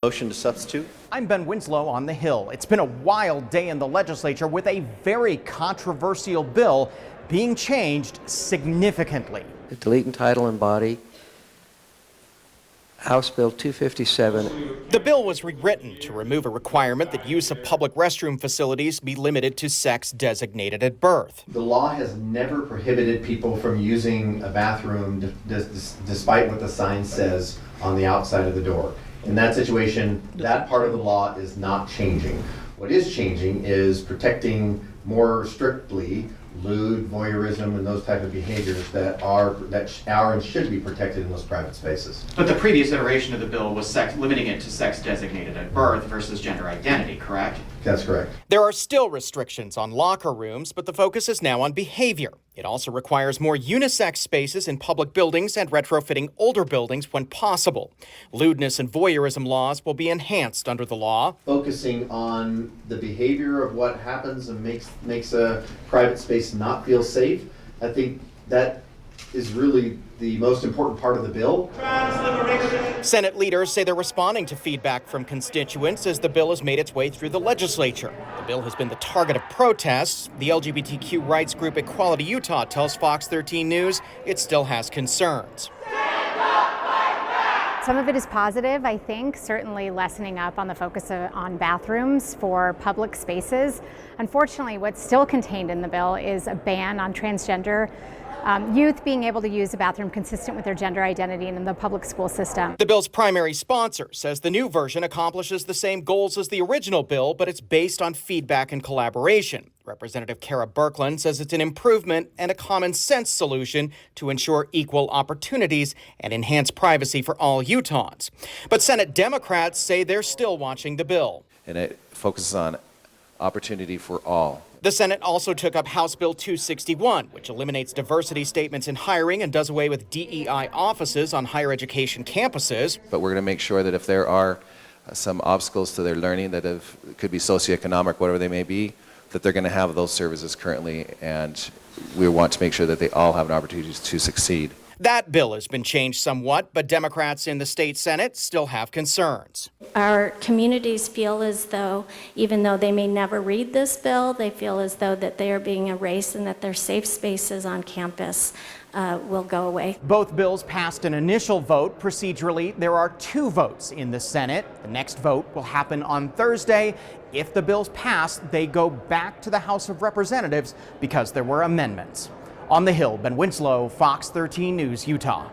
Motion to substitute. I'm Ben Winslow on the Hill. It's been a wild day in the legislature with a very controversial bill being changed significantly. Delete in title and body. House Bill 257. The bill was rewritten to remove a requirement that use of public restroom facilities be limited to sex designated at birth. The law has never prohibited people from using a bathroom despite what the sign says on the outside of the door. In that situation, that part of the law is not changing. What is changing is protecting more strictly lewd, voyeurism, and those type of behaviors that are and should be protected in those private spaces. But the previous iteration of the bill was limiting it to sex designated at birth versus gender identity, correct? That's correct. There are still restrictions on locker rooms, but the focus is now on behavior. It also requires more unisex spaces in public buildings and retrofitting older buildings when possible. Lewdness and voyeurism laws will be enhanced under the law. Focusing on the behavior of what happens and makes a private space not feel safe, I think that is really the most important part of the bill. Senate leaders say they're responding to feedback from constituents as the bill has made its way through the legislature. The bill has been the target of protests. The LGBTQ rights group Equality Utah tells Fox 13 News it still has concerns. Some of it is positive, I think, certainly lessening up on the focus on bathrooms for public spaces. Unfortunately, what's still contained in the bill is a ban on transgender youth being able to use a bathroom consistent with their gender identity in the public school system. The bill's primary sponsor says the new version accomplishes the same goals as the original bill, but it's based on feedback and collaboration. Representative Kara Birkeland says it's an improvement and a common sense solution to ensure equal opportunities and enhance privacy for all Utahns. But Senate Democrats say they're still watching the bill. And it focuses on opportunity for all. The Senate also took up House Bill 261, which eliminates diversity statements in hiring and does away with DEI offices on higher education campuses. But we're going to make sure that if there are some obstacles to their learning that could be socioeconomic, whatever they may be, that they're going to have those services currently, and we want to make sure that they all have an opportunity to succeed. That bill has been changed somewhat, but Democrats in the state Senate still have concerns. Our communities feel as though, even though they may never read this bill, they feel as though that they are being erased and that their safe spaces on campus will go away. Both bills passed an initial vote. Procedurally, there are 2 votes in the Senate. The next vote will happen on Thursday. If the bills pass, they go back to the House of Representatives because there were amendments. On the Hill, Ben Winslow, Fox 13 News, Utah.